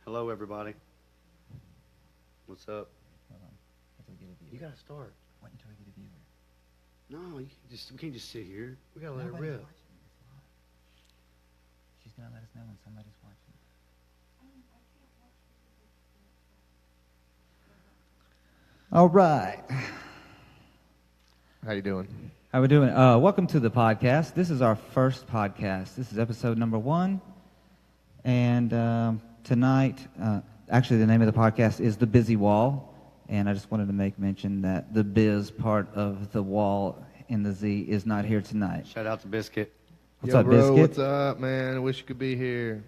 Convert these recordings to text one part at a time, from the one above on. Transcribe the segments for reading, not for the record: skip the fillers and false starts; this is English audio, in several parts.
Hello, everybody. What's up? Hold on. Until we get a viewer. You gotta start. Wait until we get a viewer. No, we can't just sit here. We gotta let it Nobody's rip. watching. It's live. She's gonna let us know when somebody's watching. All right. How you doing? How we doing? Welcome to the podcast. This is our first podcast. This is episode number 1. And tonight, actually the name of the podcast is The Busy Wall. And I just wanted to make mention that the biz part of the wall in the Z is not here tonight. Shout out to Biscuit. What's Yo, up, bro, Biscuit? what's up, man? I wish you could be here.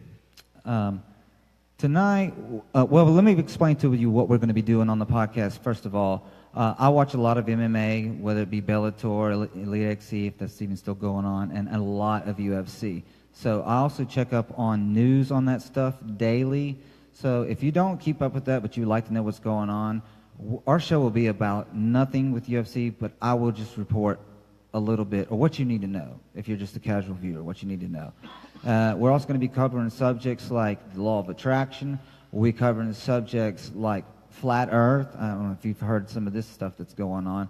Tonight, well, let me explain to you what we're going to be doing on the podcast. First of all, I watch a lot of MMA, whether it be Bellator, Elite XC, if that's even still going on, and a lot of UFC. So I also check up on news on that stuff daily. So if you don't keep up with that, but you like to know what's going on, our show will be about nothing with UFC, but I will just report a little bit, or what you need to know, if you're just a casual viewer, what you need to know. We're also going to be covering subjects like the law of attraction. We'll be covering subjects like flat Earth. I don't know if you've heard some of this stuff that's going on.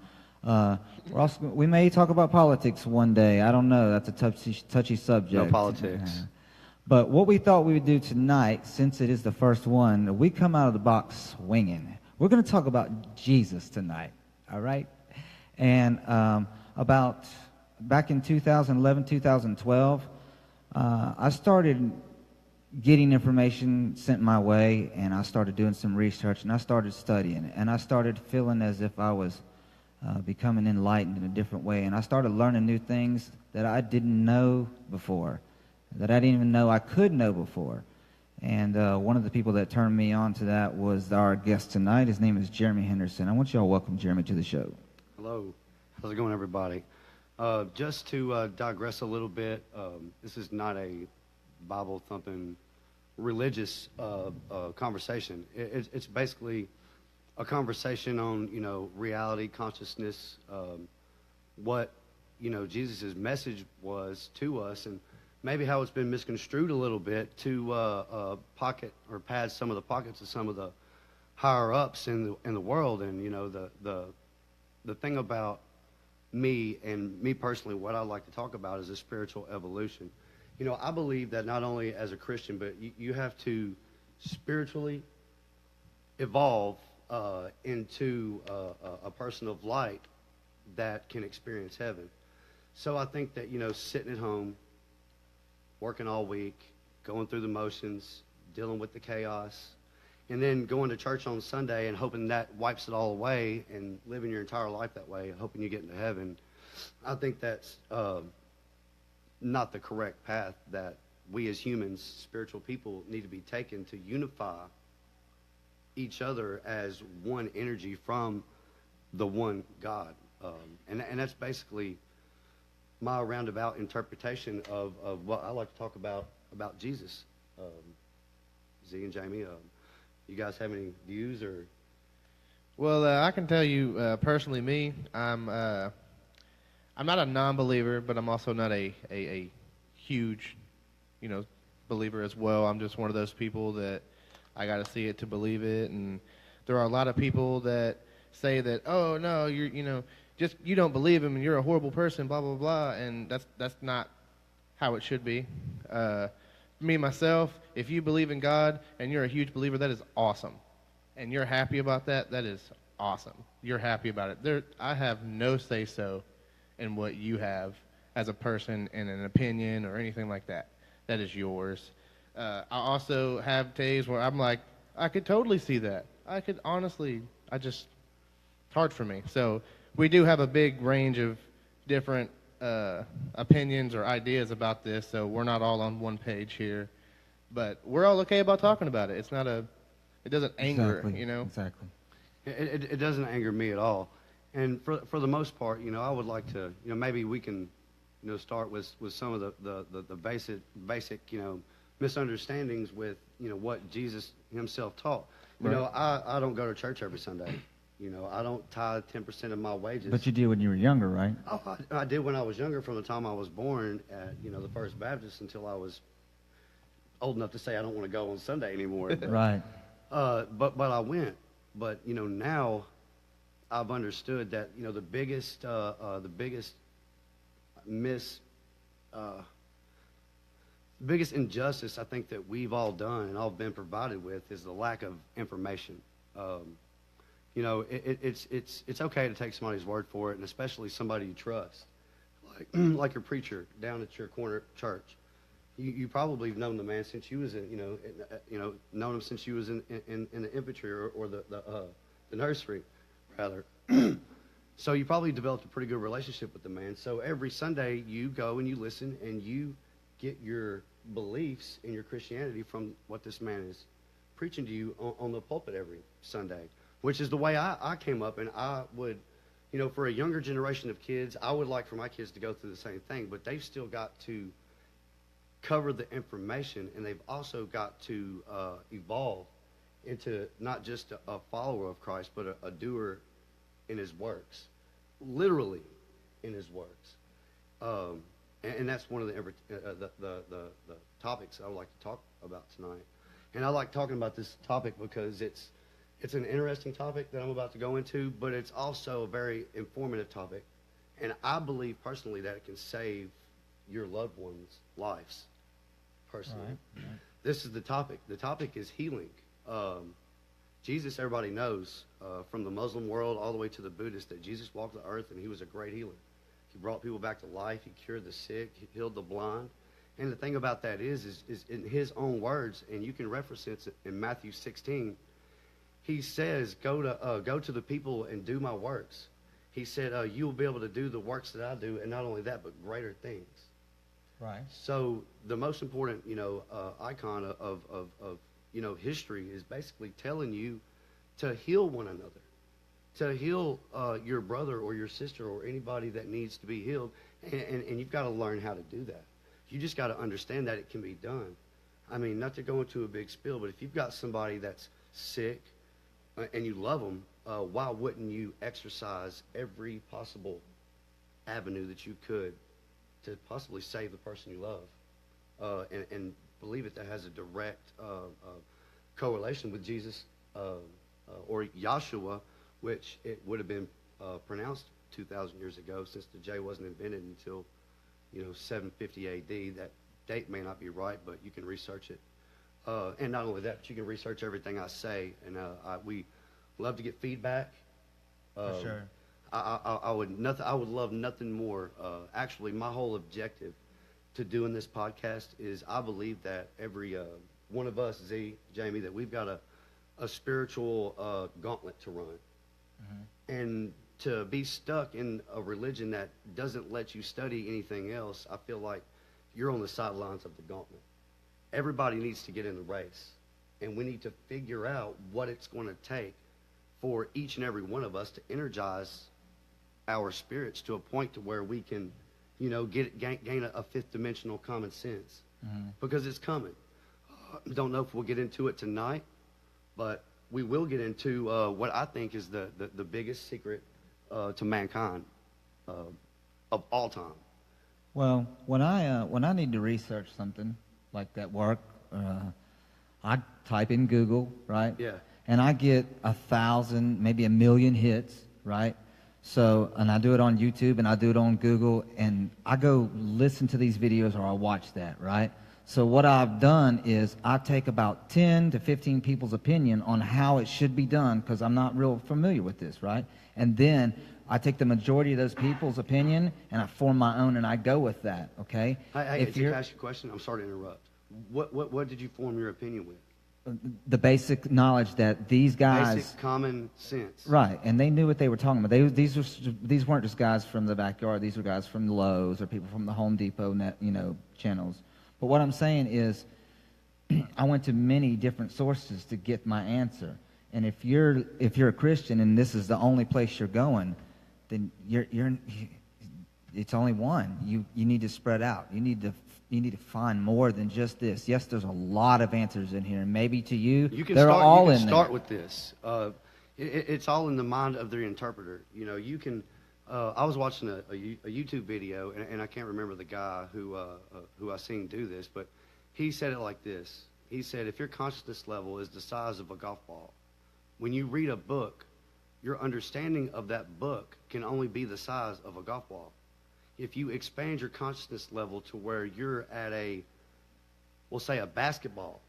We may talk about politics one day. I don't know. That's a touchy subject. No politics. But what we thought we would do tonight, since it is the first one, we come out of the box swinging. We're going to talk about Jesus tonight, all right? And about back in 2011, 2012, I started getting information sent my way, and I started doing some research, and I started studying it, and I started feeling as if I was becoming enlightened in a different way, and I started learning new things that I didn't know before, that I didn't even know I could know before. And one of the people that turned me on to that was our guest tonight. His name is Jeremy Henderson. I want you all to welcome Jeremy to the show. Hello. How's it going, everybody? Just to digress a little bit, this is not a Bible-thumping religious conversation. It's basically a conversation on, reality, consciousness, what, Jesus' message was to us, and maybe how it's been misconstrued a little bit to pocket or pad some of the pockets of some of the higher-ups in the world. And, the thing about me personally, what I like to talk about is a spiritual evolution. I believe that not only as a Christian, but you have to spiritually evolve into a person of light that can experience heaven. So I think that, sitting at home, working all week, going through the motions, dealing with the chaos, and then going to church on Sunday and hoping that wipes it all away and living your entire life that way, hoping you get into heaven, I think that's not the correct path that we as humans, spiritual people, need to be taken to unify each other as one energy from the one God. And that's basically my roundabout interpretation of what I like to talk about Jesus. Z and Jamie, you guys have any views or? Well, I can tell you personally, me, I'm not a non-believer, but I'm also not a huge, believer as well. I'm just one of those people that I got to see it to believe it, and there are a lot of people that say that, oh no, you don't believe him and you're a horrible person, blah blah blah, and that's not how it should be. Me myself, if you believe in God and you're a huge believer, that is awesome, and you're happy about that. That is awesome. You're happy about it. I have no say so in what you have as a person and an opinion or anything like that. That is yours. I also have days where I'm like, I could totally see that. I could honestly, it's hard for me. So we do have a big range of different opinions or ideas about this, so we're not all on one page here. But we're all okay about talking about it. It doesn't anger, Exactly. It doesn't anger me at all. And for the most part, I would like to, maybe we can, start with some of the basic, misunderstandings with, what Jesus himself taught. Right. I don't go to church every Sunday. I don't tithe 10% of my wages. But you did when you were younger, right? Oh, I did when I was younger, from the time I was born at, the First Baptist until I was old enough to say I don't want to go on Sunday anymore. But, Right. but I went. But now I've understood that the biggest miss. The biggest injustice I think that we've all done and all been provided with is the lack of information. It's okay to take somebody's word for it, and especially somebody you trust, like your preacher down at your corner church. You probably have known the man since you was known him since you was in the infantry or the nursery, rather. So you probably developed a pretty good relationship with the man. So every Sunday you go and you listen and you get your beliefs in your Christianity from what this man is preaching to you on the pulpit every Sunday, which is the way I came up. And I would, for a younger generation of kids, I would like for my kids to go through the same thing, but they've still got to cover the information, and they've also got to evolve into not just a follower of Christ, but a doer in his works, literally in his works. And that's one of the topics I would like to talk about tonight. And I like talking about this topic because it's an interesting topic that I'm about to go into, but it's also a very informative topic. And I believe personally that it can save your loved ones' lives, personally. Right. This is the topic. The topic is healing. Jesus, everybody knows, from the Muslim world all the way to the Buddhist, that Jesus walked the earth and he was a great healer. He brought people back to life. He cured the sick. He healed the blind. And the thing about that is in his own words, and you can reference it in Matthew 16, he says, go to the people and do my works. He said, you will be able to do the works that I do, and not only that, but greater things. Right. So the most important, icon of history is basically telling you to heal one another, to heal your brother or your sister or anybody that needs to be healed, and you've got to learn how to do that. You just got to understand that it can be done. I mean, not to go into a big spiel, but if you've got somebody that's sick and you love them, why wouldn't you exercise every possible avenue that you could to possibly save the person you love? And believe it, that has a direct correlation with Jesus or Yahshua, which it would have been pronounced 2,000 years ago, since the J wasn't invented until 750 AD. That date may not be right, but you can research it. And not only that, but you can research everything I say. And we love to get feedback. For sure. I would love nothing more. Actually, my whole objective to doing this podcast is I believe that every one of us, Z, Jamie, that we've got a spiritual gauntlet to run. Mm-hmm. And to be stuck in a religion that doesn't let you study anything else, I feel like you're on the sidelines of the gauntlet. Everybody needs to get in the race, and we need to figure out what it's going to take for each and every one of us to energize our spirits to a point to where we can, gain a fifth dimensional common sense, mm-hmm. because it's coming. Don't know if we'll get into it tonight, but we will get into what I think is the biggest secret to mankind of all time. Well, when I need to research something like that work, I type in Google, right? Yeah. And I get 1,000, maybe 1 million hits, right? So, and I do it on YouTube and I do it on Google, and I go listen to these videos or I watch that, right? So what I've done is I take about 10 to 15 people's opinion on how it should be done, because I'm not real familiar with this, right? And then I take the majority of those people's opinion and I form my own and I go with that, okay? Hey, if you ask you a question, I'm sorry to interrupt. What did you form your opinion with? The basic knowledge that these guys... Basic common sense. Right, and they knew what they were talking about. These weren't just guys from the backyard. These were guys from the Lowe's or people from the Home Depot channels. But what I'm saying is I went to many different sources to get my answer. And if you're a Christian and this is the only place you're going, then it's only one. You need to spread out. You need to find more than just this. Yes, there's a lot of answers in here, and maybe to you, they're all in there. You can start with this. It's all in the mind of the interpreter. You can. I was watching a YouTube video, and I can't remember the guy who I seen do this, but He said it like this. He said, if your consciousness level is the size of a golf ball, when you read a book, your understanding of that book can only be the size of a golf ball. If you expand your consciousness level to where you're at we'll say a basketball,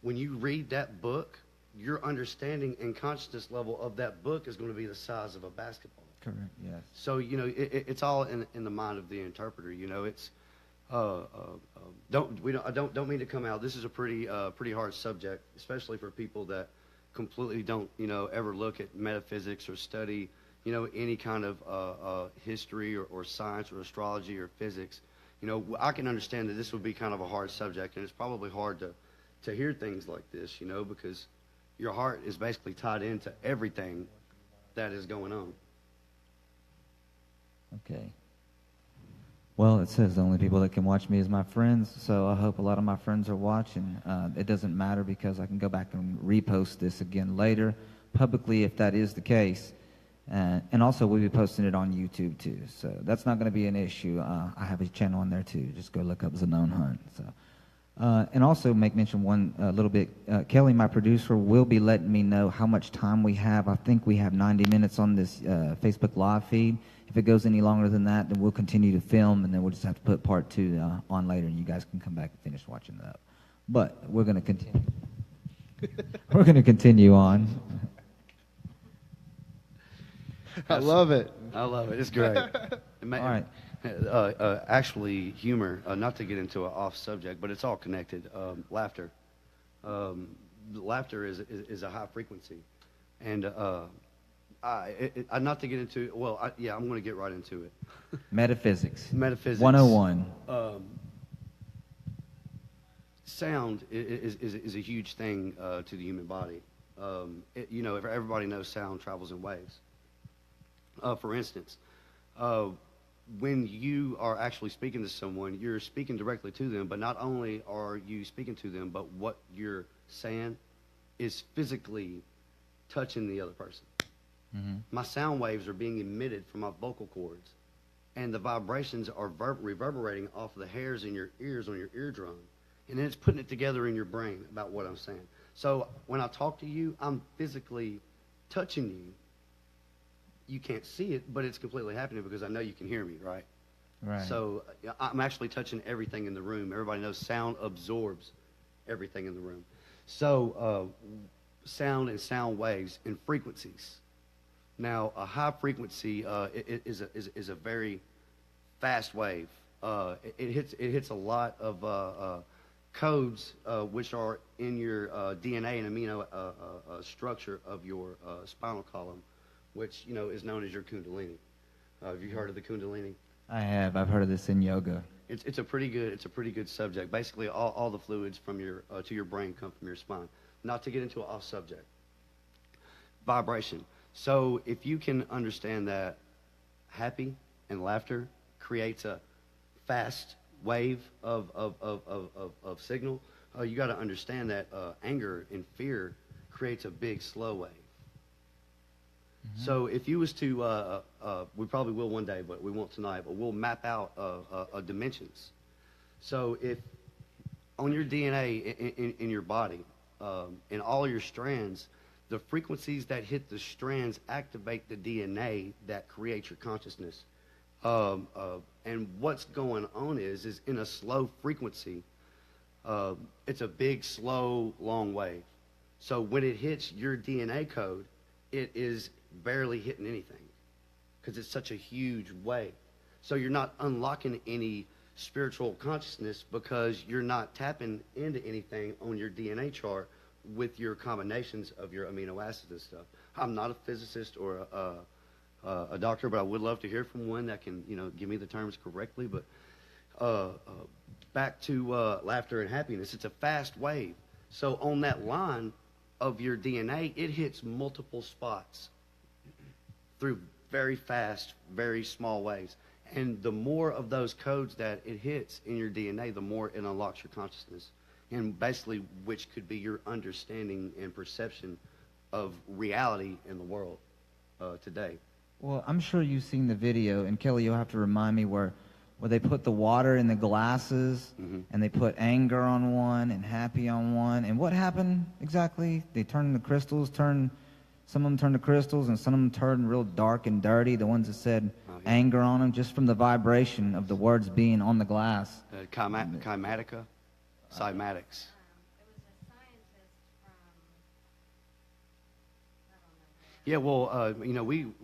when you read that book, your understanding and consciousness level of that book is going to be the size of a basketball. Correct. Yes. So, it's all in the mind of the interpreter. It's don't mean to come out. This is a pretty hard subject, especially for people that completely don't ever look at metaphysics or study any kind of history or science or astrology or physics. I can understand that this would be kind of a hard subject, and it's probably hard to hear things like this, because your heart is basically tied into everything that is going on. Okay. Well, it says the only people that can watch me is my friends, so I hope a lot of my friends are watching. It doesn't matter because I can go back and repost this again later publicly if that is the case. And also, we'll be posting it on YouTube, too. So that's not going to be an issue. I have a channel on there, too. Just go look up Zanone Hunt. So, and also make mention one little bit. Kelly, my producer, will be letting me know how much time we have. I think we have 90 minutes on this Facebook Live feed. If it goes any longer than that, then we'll continue to film, and then we'll just have to put part 2 on later, and you guys can come back and finish watching that. But we're going to continue. We're going to continue on. I love it. I love it. It's great. All right. Actually, humor, not to get into an off subject, but it's all connected. Laughter. Laughter is a high frequency. And not to get into, I'm going to get right into it. Metaphysics. 101. Sound is a huge thing to the human body. Everybody knows sound travels in waves. For instance, when you are actually speaking to someone, you're speaking directly to them, but not only are you speaking to them, but what you're saying is physically touching the other person. Mm-hmm. My sound waves are being emitted from my vocal cords, and the vibrations are reverberating off of the hairs in your ears on your eardrum, and then it's putting it together in your brain about what I'm saying. So when I talk to you, I'm physically touching you. You can't see it, but it's completely happening because I know you can hear me, right? Right. So I'm actually touching everything in the room. Everybody knows sound absorbs everything in the room. So sound and sound waves and frequencies. Now, a high frequency is a very fast wave. It hits a lot of codes which are in your DNA and amino structure of your spinal column, which is known as your Kundalini. Have you heard of the Kundalini? I have. I've heard of this in yoga. It's a pretty good subject. Basically, all the fluids from your to your brain come from your spine. Not to get into an off subject. Vibration. So if you can understand that happy and laughter creates a fast wave of signal, you got to understand that anger and fear creates a big slow wave. Mm-hmm. So if you was to, we probably will one day, but we won't tonight, but we'll map out dimensions. So if on your DNA in your body, in all your strands, the frequencies that hit the strands activate the DNA that creates your consciousness. And what's going on is in a slow frequency, it's a big, slow, long wave. So when it hits your DNA code, it is barely hitting anything because it's such a huge wave. So you're not unlocking any spiritual consciousness because you're not tapping into anything on your DNA chart with your combinations of your amino acids and stuff. I'm not a physicist or a doctor, but I would love to hear from one that can, give me the terms correctly. But back to laughter and happiness, it's a fast wave. So on that line of your DNA, it hits multiple spots through very fast, very small waves. And the more of those codes that it hits in your DNA, the more it unlocks your consciousness. And basically, which could be your understanding and perception of reality in the world today. Well, I'm sure you've seen the video, and Kelly, you'll have to remind me where where they put the water in the glasses, and they put anger on one and happy on one. And what happened exactly? They turned the crystals, some of them turned to crystals, and some of them turned real dark and dirty, the ones that said anger on them, just from the vibration of the words being on the glass. Chymatica? Cymatics. Yeah, well,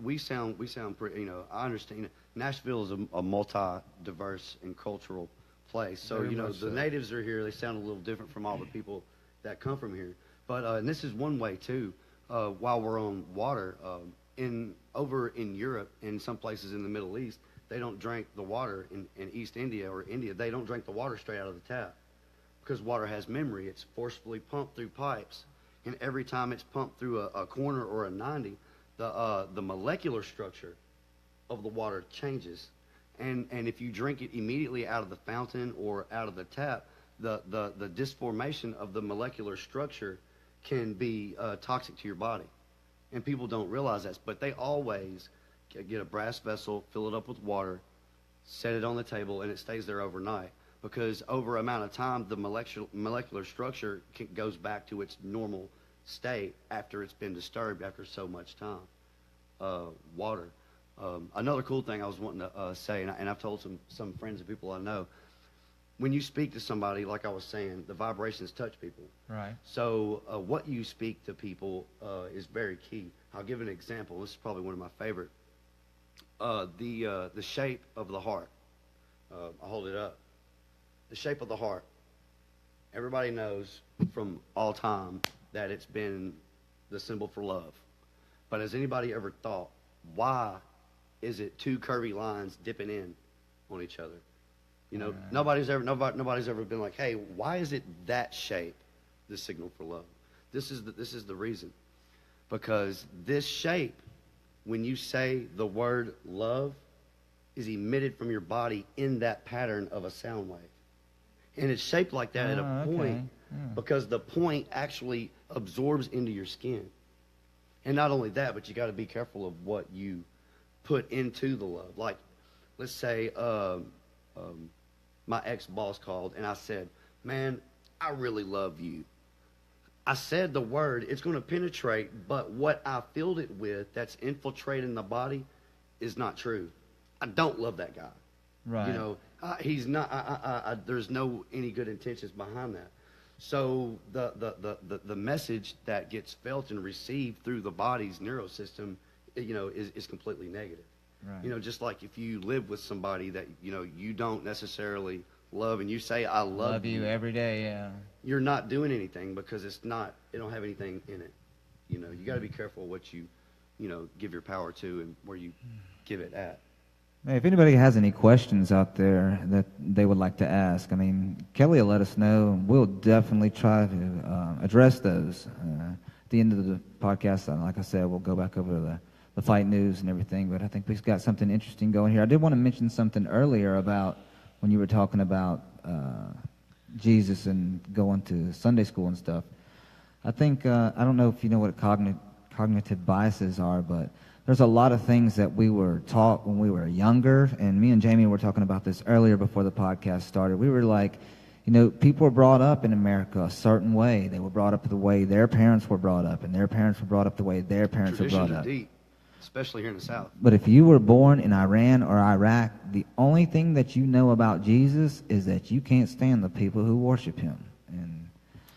we sound pretty. I understand. Nashville is a multi-diverse and cultural place. So the natives are here. They sound a little different from all the people that come from here. But and this is one way too. While we're on water, over in Europe, in some places in the Middle East, they don't drink the water in East India or India. They don't drink the water straight out of the tap because water has memory. It's forcefully pumped through pipes. And every time it's pumped through a corner or a 90, the molecular structure of the water changes. And if you drink it immediately out of the fountain or out of the tap, the disformation of the molecular structure can be toxic to your body. And people don't realize that. But they always get a brass vessel, fill it up with water, set it on the table, and it stays there overnight. Because over amount of time, the molecular structure goes back to its normal state after it's been disturbed after so much time. Water. Another cool thing I was wanting to say, and I've told some friends and people I know, when you speak to somebody, like I was saying, the vibrations touch people. Right. So what you speak to people is very key. I'll give an example. This is probably one of my favorite. The shape of the heart. I'll hold it up. The shape of the heart. Everybody knows from all time that it's been the symbol for love. But has anybody ever thought, why is it two curvy lines dipping in on each other? Nobody's ever been like, hey, why is it that shape, the signal for love? This is the reason. Because this shape, when you say the word love, is emitted from your body in that pattern of a sound wave. And it's shaped like that at a point because the point actually absorbs into your skin. And not only that, but you got to be careful of what you put into the love. Like, let's say my ex-boss called and I said, man, I really love you. I said the word, it's going to penetrate, but what I filled it with that's infiltrating the body is not true. I don't love that guy. Right. He's not. There's no any good intentions behind that. So the message that gets felt and received through the body's neurosystem, is completely negative. Right. Just like if you live with somebody that you don't necessarily love, and you say I love you every day, yeah, you're not doing anything because it don't have anything in it. You got to be careful what you give your power to and where you give it at. Hey, if anybody has any questions out there that they would like to ask, Kelly will let us know, and we'll definitely try to address those. At the end of the podcast, like I said, we'll go back over the fight news and everything, but I think we've got something interesting going here. I did want to mention something earlier about when you were talking about Jesus and going to Sunday school and stuff. I think, I don't know if you know what cognitive biases are, but there's a lot of things that we were taught when we were younger, and me and Jamie were talking about this earlier before the podcast started. We were like, people were brought up in America a certain way. They were brought up the way their parents were brought up, and their parents were brought up the way their parents were brought up. Deep, especially here in the South. But if you were born in Iran or Iraq, the only thing that you know about Jesus is that you can't stand the people who worship him.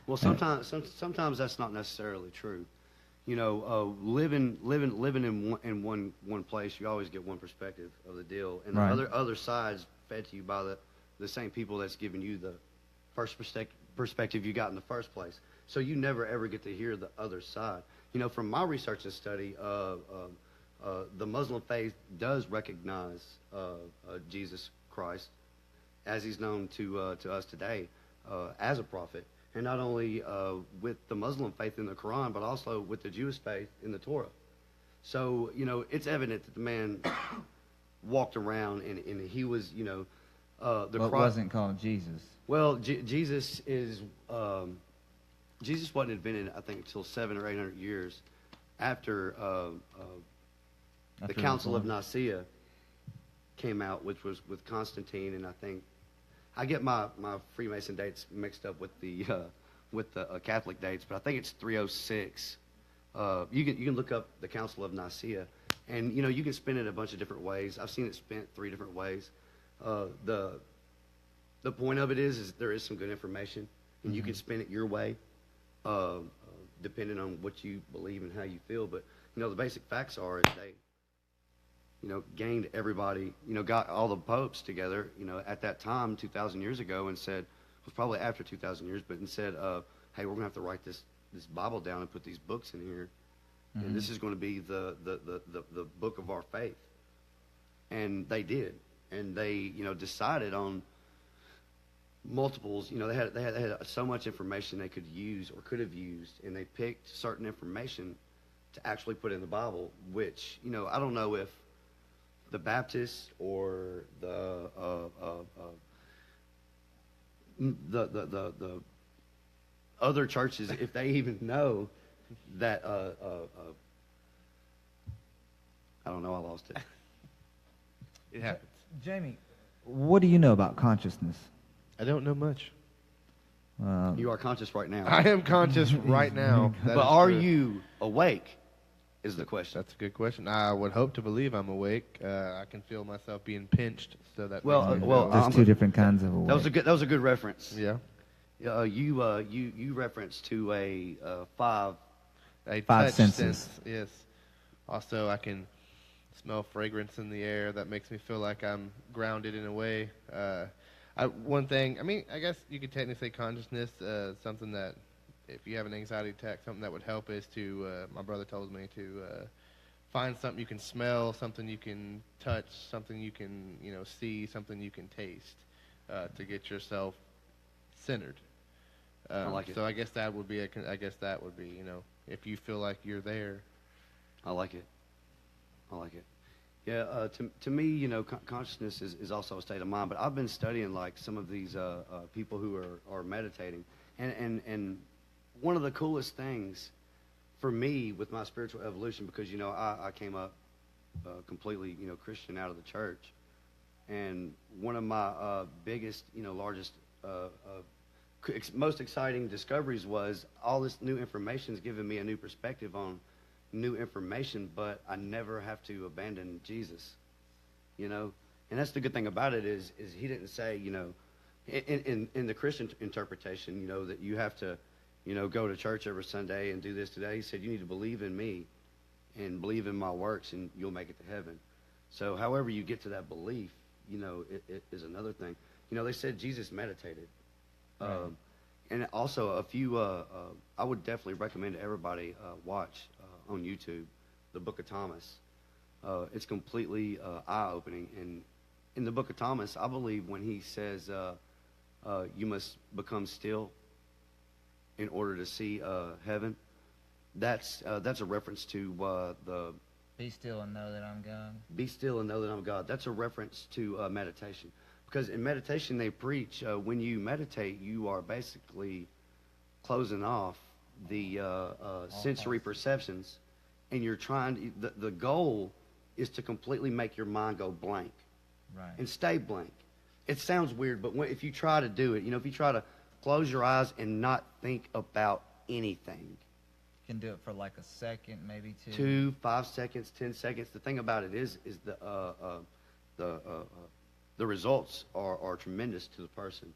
Well, sometimes that's not necessarily true. Living in one place, you always get one perspective of the deal, and right. the other side's fed to you by the same people that's giving you the first perspective you got in the first place. So you never ever get to hear the other side. From my research and study, the Muslim faith does recognize Jesus Christ as he's known to us today as a prophet. And not only with the Muslim faith in the Quran, but also with the Jewish faith in the Torah. So, it's evident that the man walked around and he was, What wasn't called Jesus? Well, Jesus wasn't invented, I think, until 700 or 800 years after the Council of Nicaea came out, which was with Constantine, and I think I get my Freemason dates mixed up with the Catholic dates, but I think it's 306. You can look up the Council of Nicaea, and you can spin it a bunch of different ways. I've seen it spent 3 different ways. The point of it is there is some good information, and you can spin it your way, depending on what you believe and how you feel. But the basic facts are is they gained everybody, got all the popes together, at that time 2,000 years ago, and said, it was probably after 2,000 years, but and said, hey, we're gonna have to write this Bible down and put these books in here, and this is going to be the book of our faith. And they did, and they decided on multiples. They had so much information they could use or could have used, and they picked certain information to actually put in the Bible. Which I don't know if the Baptists or the other churches, if they even know that. I don't know. I lost it. It happens. Jamie, what do you know about consciousness? I don't know much. You are conscious right now. I am conscious right now. But are you awake? Is the question. That's a good question. I would hope to believe I'm awake. I can feel myself being pinched, so that. There's 2 different kinds of awake. That was a good reference. Yeah. You referenced to a five touch senses. sense. Yes. Also, I can smell fragrance in the air. That makes me feel like I'm grounded in a way. One thing, I guess you could technically say consciousness, something that, if you have an anxiety attack, something that would help is to, my brother told me to find something you can smell, something you can touch, something you can, see, something you can taste, to get yourself centered. I like it. So I guess that would be, if you feel like you're there. I like it. Yeah, to me, consciousness is also a state of mind. But I've been studying like some of these people who are meditating, and one of the coolest things for me with my spiritual evolution, because I came up completely Christian out of the church, and one of my biggest largest most exciting discoveries was all this new information is giving me a new perspective on new information, but I never have to abandon Jesus, and that's the good thing about it is he didn't say, in the Christian interpretation, that you have to, go to church every Sunday and do this today. He said you need to believe in me and believe in my works, and you'll make it to heaven. So however you get to that belief, it is another thing. They said Jesus meditated. Right. And also a few, I would definitely recommend to everybody watch on YouTube the Book of Thomas. It's completely eye-opening. And in the Book of Thomas, I believe when he says you must become still in order to see heaven, that's a reference to the Be still and know that I'm God. Be still and know that I'm God. That's a reference to meditation. Because in meditation they preach, when you meditate, you are basically closing off the sensory perceptions, and you're trying to, the goal is to completely make your mind go blank. Right. And stay blank. It sounds weird, but if you try to do it, if you try to close your eyes and not think about anything. You can do it for like a second, maybe 2. 2, 5 seconds, 10 seconds. The thing about it is the results are tremendous to the person,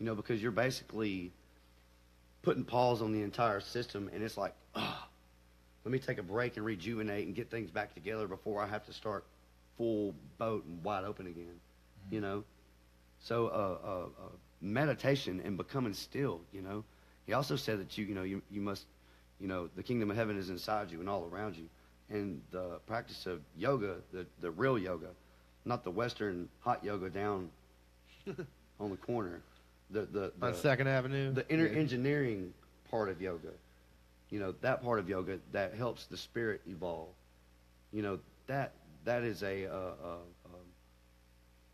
because you're basically putting pause on the entire system, and it's like, let me take a break and rejuvenate and get things back together before I have to start full boat and wide open again, So meditation and becoming still, He also said that you must, the kingdom of heaven is inside you and all around you, and the practice of yoga, the real yoga, not the Western hot yoga down on the corner. The on 2nd Avenue. The inner engineering part of yoga. That part of yoga that helps the spirit evolve. That is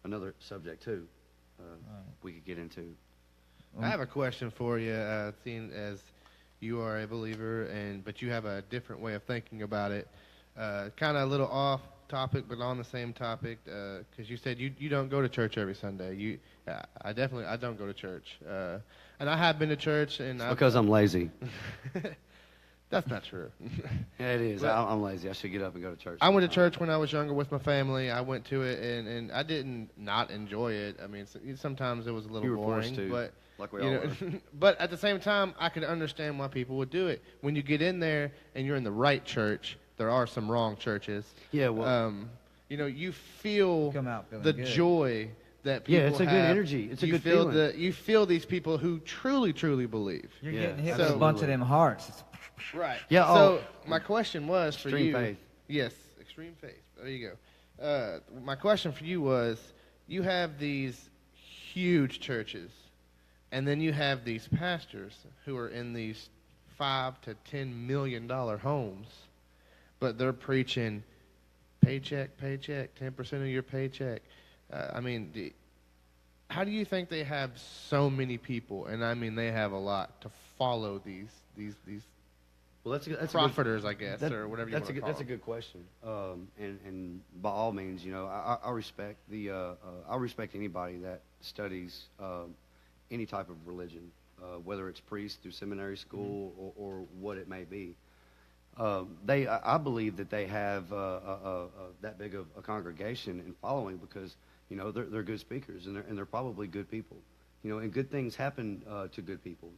another subject too. We could get into. I have a question for you, seeing as you are a believer, but you have a different way of thinking about it. Kind of a little off topic, but on the same topic, because you said you don't go to church every Sunday. I don't go to church, and I have been to church, and Because I'm lazy. That's not true. Yeah, it is. But I'm lazy. I should get up and go to church. I went to church when I was younger with my family. I went to it, and I didn't not enjoy it. I mean, sometimes it was a little You were boring, forced to, but like we all were. but at the same time, I could understand why people would do it. When you get in there and you're in the right church, there are some wrong churches. Yeah, well, You feel Come out feeling the good. joy that people Yeah, it's a good have. energy. It's a you good feel feeling. You feel these people who truly, truly believe. You're Yeah, getting hit so- with a bunch of them hearts. It's- Right. Yeah, So my question was for Extreme you. faith. Yes, extreme faith. There you go. My question for you was: you have these huge churches, and then you have these pastors who are in these $5 to $10 million homes, but they're preaching paycheck, 10% of your paycheck. How do you think they have so many people, and I mean they have a lot, to follow these well, that's a good, profiters, I guess, or whatever you want to call That's a them? good question. And by all means, I respect I respect anybody that studies any type of religion, whether it's priest through seminary school or what it may be. I believe that they have that big of a congregation and following because they're good speakers and they're probably good people. And good things happen to good people,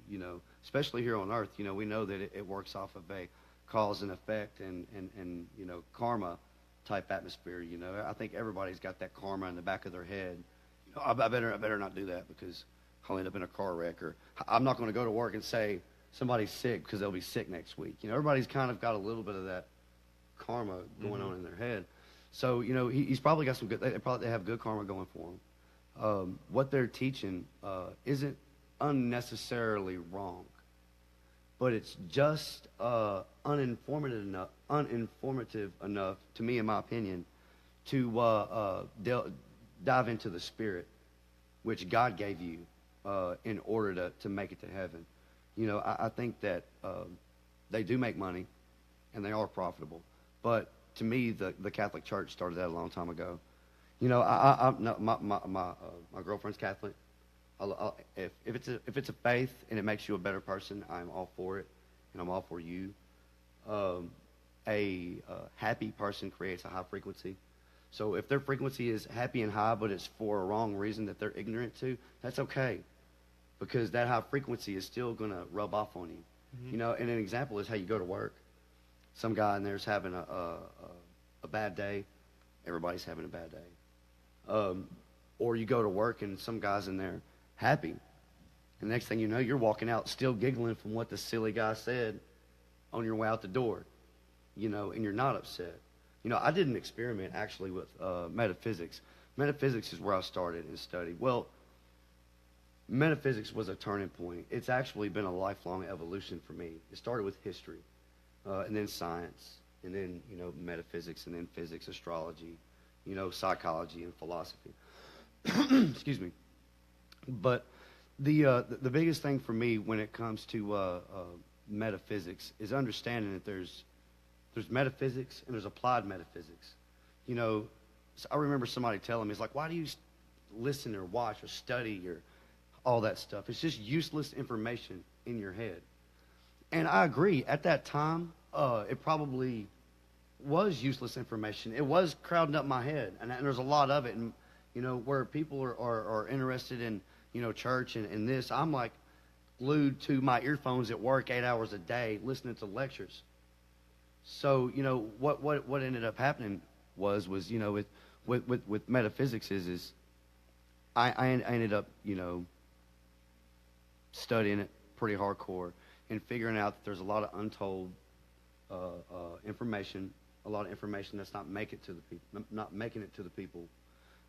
especially here on earth. We know that it works off of a cause and effect and karma type atmosphere. I think everybody's got that karma in the back of their head. I better not do that because I'll end up in a car wreck, or I'm not going to go to work and say somebody's sick because they'll be sick next week. Everybody's kind of got a little bit of that karma going on in their head. So, he's probably got some good, they have good karma going for him. What they're teaching isn't unnecessarily wrong, but it's just uninformative enough, to me, in my opinion, to dive into the spirit, which God gave you in order to make it to heaven. I think that they do make money, and they are profitable, but to me, the Catholic Church started that a long time ago. My girlfriend's Catholic. If it's a faith and it makes you a better person, I'm all for it, and I'm all for you. A happy person creates a high frequency. So if their frequency is happy and high, but it's for a wrong reason that they're ignorant to, that's okay, because that high frequency is still going to rub off on you. Mm-hmm. And an example is how you go to work. Some guy in there's having a bad day. Everybody's having a bad day. Or you go to work and some guy's in there happy. And the next thing you know, you're walking out still giggling from what the silly guy said on your way out the door, and you're not upset. I did an experiment actually with metaphysics. Metaphysics is where I started and studied. Well, metaphysics was a turning point. It's actually been a lifelong evolution for me. It started with history, and then science, and then, metaphysics, and then physics, astrology, psychology and philosophy. Excuse me. But the biggest thing for me when it comes to metaphysics is understanding that there's metaphysics and there's applied metaphysics. So I remember somebody telling me, it's like, why do you listen or watch or study or all that stuff? It's just useless information in your head. And I agree. At that time, it probably was useless information. It was crowding up my head, and there's a lot of it. And where people are interested in church and this, I'm like glued to my earphones at work 8 hours a day listening to lectures. So what ended up happening was with metaphysics is I ended up studying it pretty hardcore and figuring out that there's a lot of untold information, a lot of information that's not making it to the people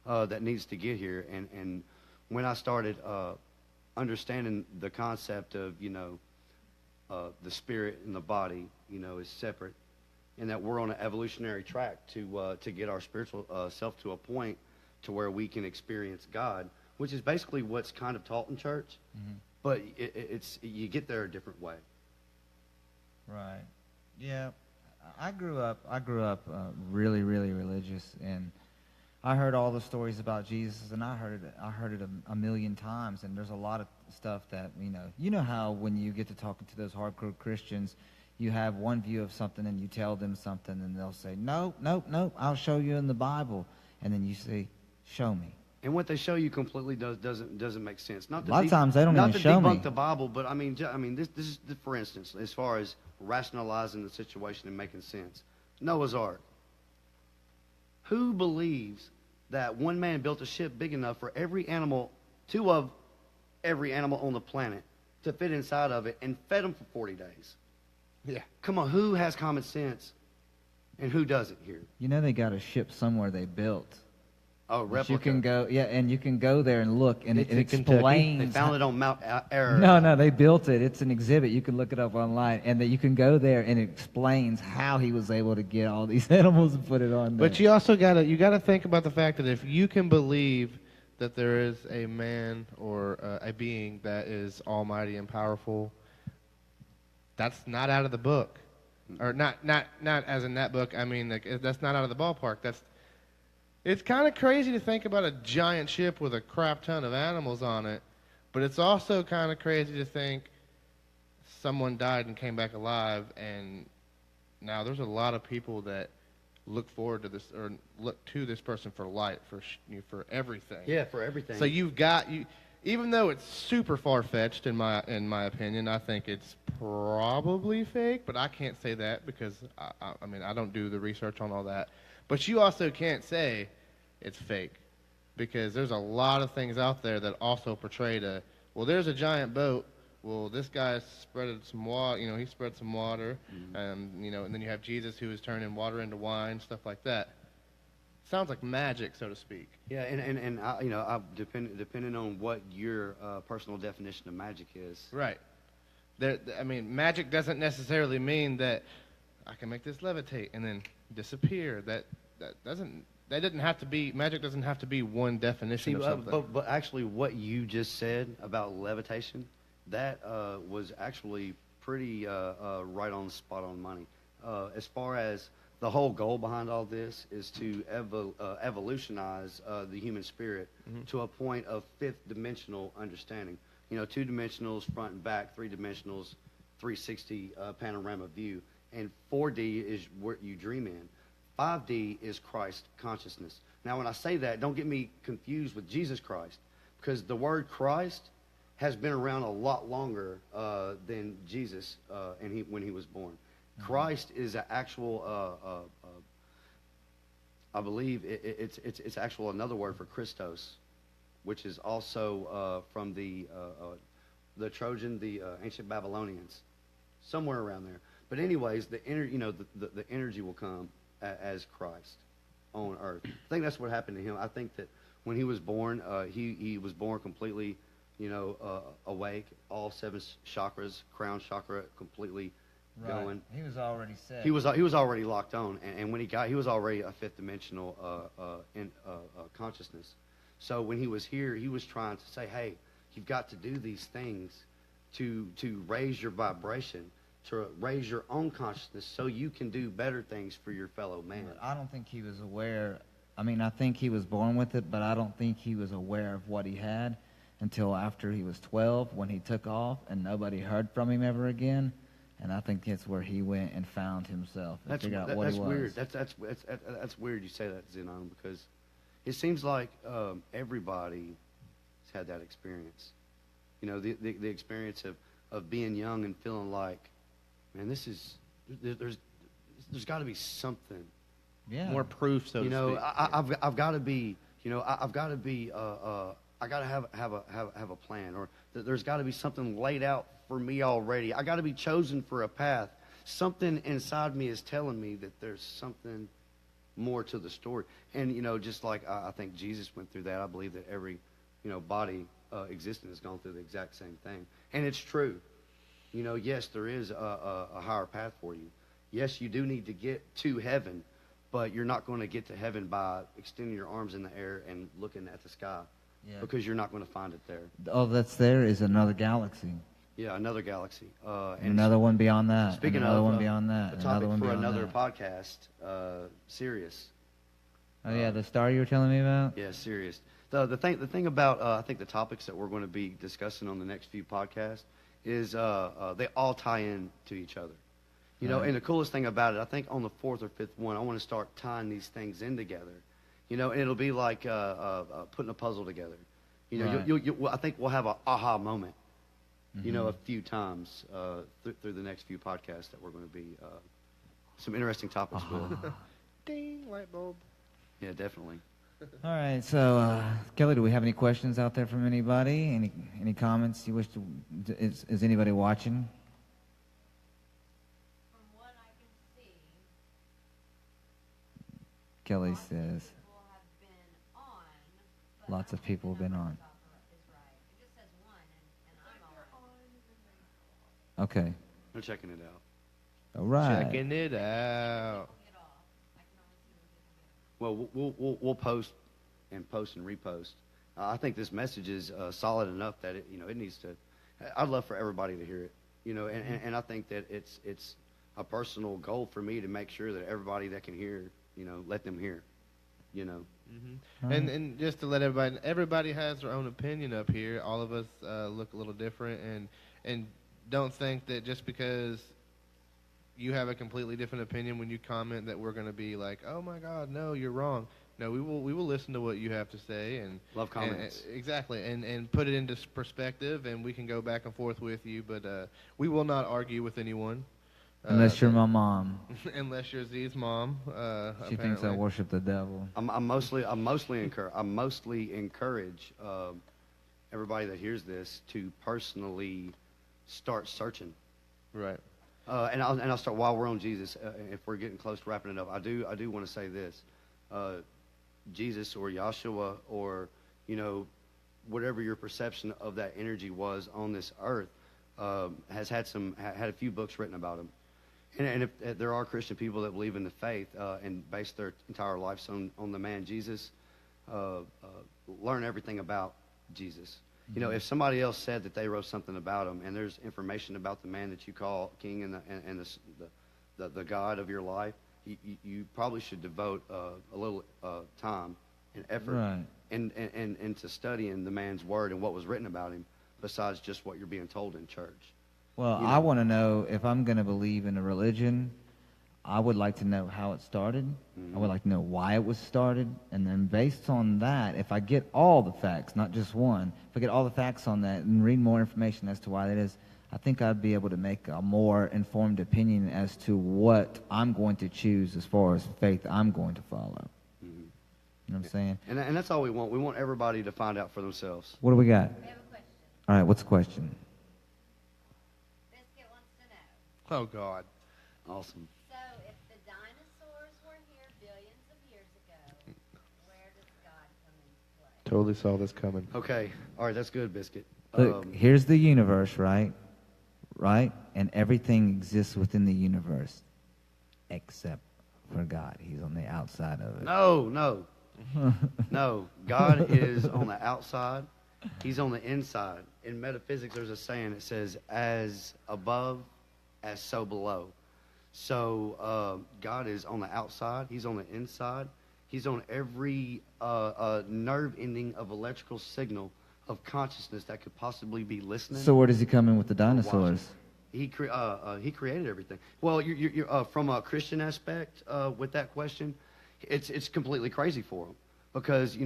that needs to get here. And when I started understanding the concept of the spirit and the body is separate, and that we're on an evolutionary track to get our spiritual self to a point to where we can experience God, which is basically what's kind of taught in church. Mhm. But it's you get there a different way. Right. Yeah. I grew up really, really religious, and I heard all the stories about Jesus, and I heard it a million times. And there's a lot of stuff that you know how when you get to talking to those hardcore Christians, you have one view of something, and you tell them something, and they'll say, nope, nope, nope, I'll show you in the Bible, and then you say, show me. And what they show you completely doesn't make sense. Not A lot of times they don't even show me. Not to debunk the Bible, but I mean this is for instance, as far as rationalizing the situation and making sense. Noah's Ark. Who believes that one man built a ship big enough for every animal, two of every animal on the planet, to fit inside of it and fed them for 40 days? Yeah. Come on, who has common sense and who doesn't here? You know they got a ship somewhere they built. Oh, But replica. you can go, and you can go there and look, and it It's in Kentucky. explains. They found it on Mount Ararat. No, they built it. It's an exhibit. You can look it up online, and that you can go there, and it explains how he was able to get all these animals and put it on there. But you also gotta think about the fact that if you can believe that there is a man or a being that is almighty and powerful, that's not out of the book, or not as in that book. I mean, like, that's not out of the ballpark. It's kind of crazy to think about a giant ship with a crap ton of animals on it, but it's also kind of crazy to think someone died and came back alive, and now there's a lot of people that look forward to this or look to this person for light, for everything. Yeah, for everything. So even though it's super far-fetched in my opinion, I think it's probably fake, but I can't say that because I mean I don't do the research on all that. But you also can't say it's fake because there's a lot of things out there that also portray there's a giant boat. Well, this guy spread some water. He spread some water. And then you have Jesus who is turning water into wine, stuff like that. Sounds like magic, so to speak. Yeah, and depending on what your personal definition of magic is. Right. I mean, magic doesn't necessarily mean that I can make this levitate and then disappear. Magic doesn't have to be one definition of something. But actually, what you just said about levitation, that was actually pretty right on the spot on money. As far as the whole goal behind all this is to evolutionize the human spirit to a point of fifth dimensional understanding. 2 dimensionals, front and back, 3 dimensionals, 360 panorama view, and 4D is what you dream in. 5D is Christ consciousness. Now, when I say that, don't get me confused with Jesus Christ, because the word Christ has been around a lot longer than Jesus when he was born. Christ is an actual, I believe it's actual another word for Christos, which is also from the Trojan, the ancient Babylonians, somewhere around there. But anyways, the energy will come as Christ on earth. I think that's what happened to him. I think that when he was born, he was born completely, awake, all 7 chakras, crown chakra completely going. He was already set. He was already locked on, and when he was already a 5th dimensional consciousness. So when he was here, he was trying to say, hey, you've got to do these things to raise your vibration, to raise your own consciousness so you can do better things for your fellow man. But I don't think he was aware. I mean, I think he was born with it, but I don't think he was aware of what he had until after he was 12 when he took off and nobody heard from him ever again. And I think that's where he went and found himself and figured out what he was. Weird. That's weird you say that, Zenon, because it seems like everybody has had that experience. The experience of being young and feeling like, man, there's got to be something. Yeah. More proof, so to speak. I've got to be, I've got to be, I got to have a plan, or there's got to be something laid out for me already. I got to be chosen for a path. Something inside me is telling me that there's something more to the story. And just like I think Jesus went through that, I believe that every body existing has gone through the exact same thing, and it's true. Yes, there is a higher path for you. Yes, you do need to get to heaven, but you're not going to get to heaven by extending your arms in the air and looking at the sky, because you're not going to find it there. All that's there is another galaxy. Yeah, another galaxy. And another one beyond that. Speaking and another of one beyond that. a and topic another one for beyond another that. podcast, Sirius. Oh yeah, the star you were telling me about. Yeah, Sirius. The thing about I think the topics that we're going to be discussing on the next few podcasts is they all tie in to each other. You know, Right. and the coolest thing about it, I think on the fourth or fifth one, I want to start tying these things in together. You know, and it'll be like putting a puzzle together. You know, Right. I think we'll have an aha moment. You know, a Mm-hmm. few times through the next few podcasts that we're going to be some interesting topics with. Ding, light bulb. Yeah, definitely. All right, so Kelly, do we have any questions out there from anybody? Any comments you wish to? Is anybody watching? From what I can see, Kelly says people have been on. But lots of people have been on. Is right. It just says one, and I'm on. Okay. I'm checking it out. All right. Checking it out. Get off. I can only see when people get Well, we'll post and repost. I think this message is solid enough that it needs to. I'd love for everybody to hear it. And I think that it's a personal goal for me to make sure that everybody that can hear, let them hear. Mm-hmm. And just to let everybody has their own opinion up here. All of us look a little different, and don't think that just because you have a completely different opinion when you comment that we're going to be like, oh my God, no, you're wrong. No, we will listen to what you have to say and Love comments. exactly, and put it into perspective, and we can go back and forth with you. But we will not argue with anyone. Unless you're my mom. Unless you're Z's mom. She thinks I worship the devil. I'm mostly encourage everybody that hears this to personally start searching. Right. And I'll start while we're on Jesus. If we're getting close to wrapping it up, I do want to say this: Jesus or Yahshua or whatever your perception of that energy was on this earth has had a few books written about him. And if there are Christian people that believe in the faith and base their entire lives on the man Jesus, learn everything about Jesus. Mm-hmm. If somebody else said that they wrote something about him, and there's information about the man that you call king and the God of your life, you probably should devote a little time and effort Right. into studying the man's word and what was written about him, besides just what you're being told in church. Well, I want to know if I'm going to believe in a religion. I would like to know how it started. I would like to know why it was started. And then based on that, if I get all the facts, not just one, if I get all the facts on that and read more information as to why that is, I think I'd be able to make a more informed opinion as to what I'm going to choose as far as faith I'm going to follow. You know what I'm saying? And that's all we want. We want everybody to find out for themselves. What do we got? We have a question. All right, what's the question? Biscuit wants to know. Oh God. Awesome. So, if the dinosaurs were here billions of years ago, where does God come into play? Totally saw this coming. Okay. All right. That's good, Biscuit. Look, here's the universe, right? Right? And everything exists within the universe except for God. He's on the outside of it. No. No. God is on the outside. He's on the inside. In metaphysics, there's a saying that says, as above, as so below. So God is on the outside. He's on the inside. He's on every nerve ending of electrical signal of consciousness that could possibly be listening. So where does he come in with the or watching. dinosaurs? He created everything. Well, you're from a Christian aspect with that question, it's completely crazy for them because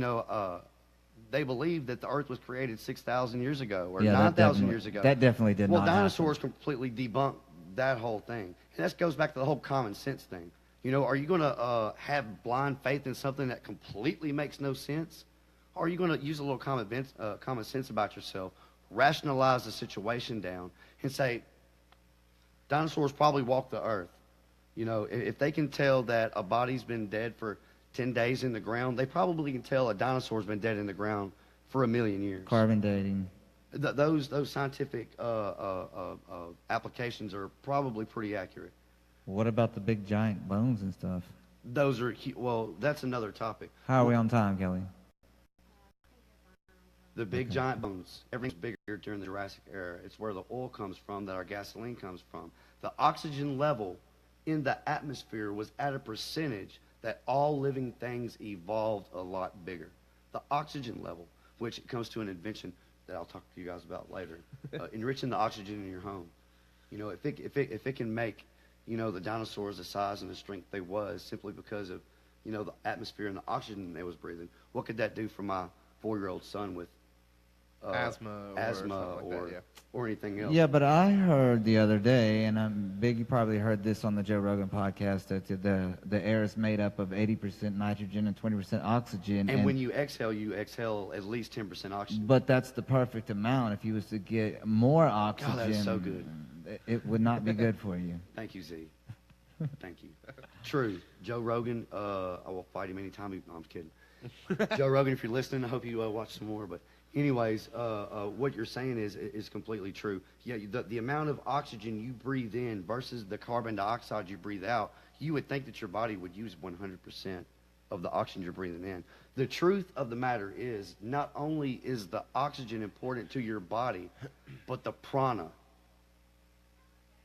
they believe that the Earth was created 6,000 years ago or 9,000 years ago. That definitely did Well, not dinosaurs happen. completely debunk that whole thing, and that goes back to the whole common sense thing. Are you going to have blind faith in something that completely makes no sense, or are you going to use a little common sense about yourself, rationalize the situation down, and say, dinosaurs probably walked the earth. If they can tell that a body's been dead for 10 days in the ground, they probably can tell a dinosaur's been dead in the ground for 1,000,000 years. Carbon dating. Those scientific applications are probably pretty accurate. What about the big giant bones and stuff? Those are, well, that's another topic. How are we on time, Kelly? The big giant bones, everything's bigger during the Jurassic era. It's where the oil comes from, that our gasoline comes from. The oxygen level in the atmosphere was at a percentage that all living things evolved a lot bigger. The oxygen level, which comes to an invention that I'll talk to you guys about later, enriching the oxygen in your home. You know, if it can make, you know, the dinosaurs the size and the strength they was simply because of, you know, the atmosphere and the oxygen they was breathing, what could that do for my 4-year-old son with asthma or anything else? Yeah, but I heard the other day, and I'm big. You probably heard this on the Joe Rogan podcast, that the air is made up of 80% nitrogen and 20% oxygen. And when you exhale at least 10% oxygen. But that's the perfect amount. If you was to get more oxygen, God, that's so good. It would not be good for you. Thank you, Z. Thank you. True. Joe Rogan, I will fight him anytime. No, I'm kidding. Joe Rogan, if you're listening, I hope you watch some more. But anyways, what you're saying is completely true. Yeah, the amount of oxygen you breathe in versus the carbon dioxide you breathe out, you would think that your body would use 100% of the oxygen you're breathing in. The truth of the matter is, not only is the oxygen important to your body, but the prana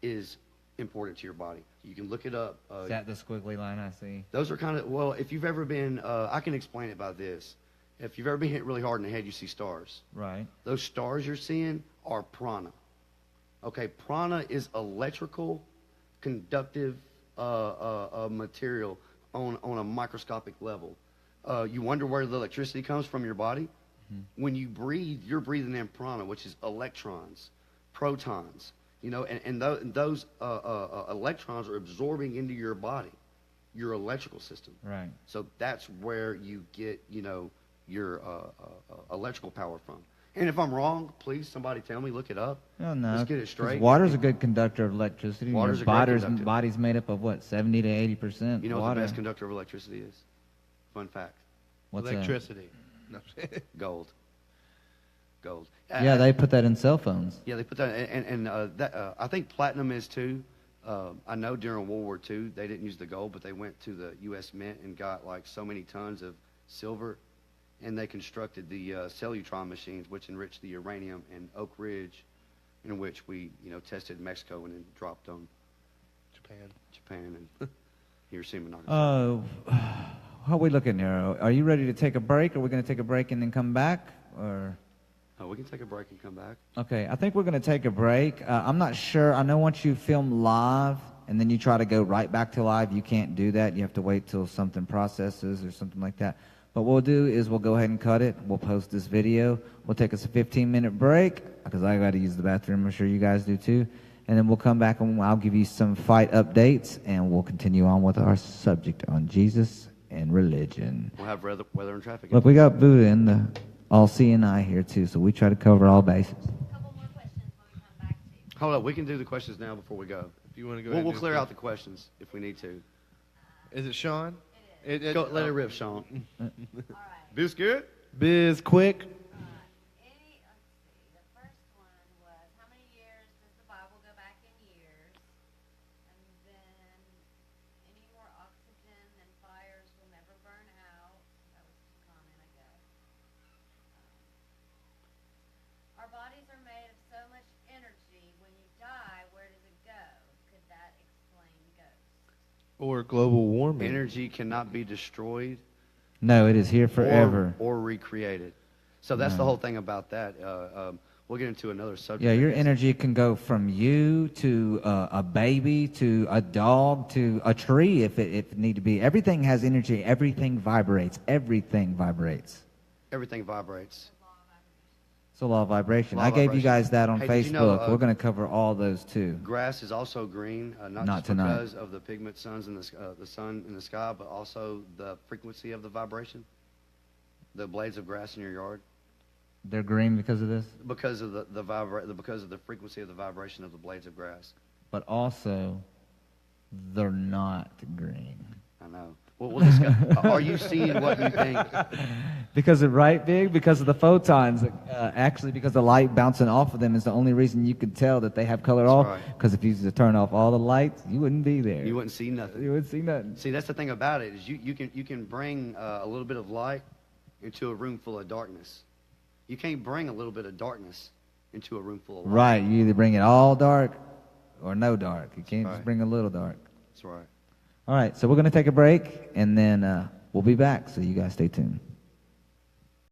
is important to your body. You can look it up. Is that the squiggly line I see? Those are kind of, well, if you've ever been, I can explain it by this. If you've ever been hit really hard in the head, you see stars. Right. Those stars you're seeing are prana. Okay, prana is electrical, conductive material on a microscopic level. You wonder where the electricity comes from your body? Mm-hmm. When you breathe, you're breathing in prana, which is electrons, protons. You know, and those electrons are absorbing into your body, your electrical system. Right. So that's where you get, you know, your electrical power from. And if I'm wrong, please, somebody tell me, look it up. Oh, no. Let's get it straight. Water's a good conductor of electricity. Water's Your a great conductor. body's made up of, what, 70 to 80% You know what water. the best conductor of electricity is? Fun fact. What's electricity. No. Gold. Gold. Yeah, they put that in cell phones. Yeah, they put that, and that, I think platinum is too. I know during World War II they didn't use the gold, but they went to the U.S. Mint and got like so many tons of silver, and they constructed the Cellutron machines, which enriched the uranium in Oak Ridge, in which we, you know, tested in Mexico and then dropped on Japan, and Hiroshima and Nagasaki. How are we looking here? Are you ready to take a break? Are we going to take a break and then come back, or? Oh, we can take a break and come back. Okay, I think we're going to take a break. I'm not sure. I know once you film live and then you try to go right back to live, you can't do that. You have to wait till something processes or something like that. But what we'll do is we'll go ahead and cut it. We'll post this video. We'll take us a 15-minute break because I got to use the bathroom. I'm sure you guys do too. And then we'll come back and I'll give you some fight updates, and we'll continue on with our subject on Jesus and religion. We'll have weather and traffic. Look, we got Buddha and the all-seeing eye here too, so we try to cover all bases. A couple more questions when we come back to you. Hold up, we can do the questions now before we go. If you want to go ahead We'll and clear out the questions if we need to. Is it Sean? Go, let it rip, Sean. All right. Biscuit? Biz, quick. Let's see. The first one was, how many years does the Bible go back in years? And then, any more oxygen and fires will never burn out. That was the comment, I guess. Our bodies are made of so much energy. When you die, where does it go? Could that explain ghosts? Or global warming. Energy cannot be destroyed No, it is here forever. or recreated. So that's the whole thing about that. We'll get into another subject. Yeah, your I guess. energy can go from you to a baby to a dog to a tree if it need to be. Everything has energy. Everything vibrates. Everything vibrates. Everything vibrates. It's a law of vibration. Law I of gave you vibration. guys that on Hey, Facebook. did you know, We're going to cover all those too. Grass is also green, not just tonight. because of the pigment suns in the sun in the sky, but also the frequency of the vibration. The blades of grass in your yard, They're green because of this, because of because of the frequency of the vibration of the blades of grass. but also they're not green. I know. We'll discuss. Are you seeing what you think? Because of right, Big? Because of the photons. Actually, because the light bouncing off of them is the only reason you could tell that they have color off. right. Because if you used to turn off all the lights, you wouldn't be there. You wouldn't see nothing. You wouldn't see nothing. See, that's the thing about it is you can bring a little bit of light into a room full of darkness. You can't bring a little bit of darkness into a room full of light. Right. You either bring it all dark or no dark. You can't just Right. bring a little dark. That's right. All right. So we're going to take a break, and then we'll be back. So you guys stay tuned.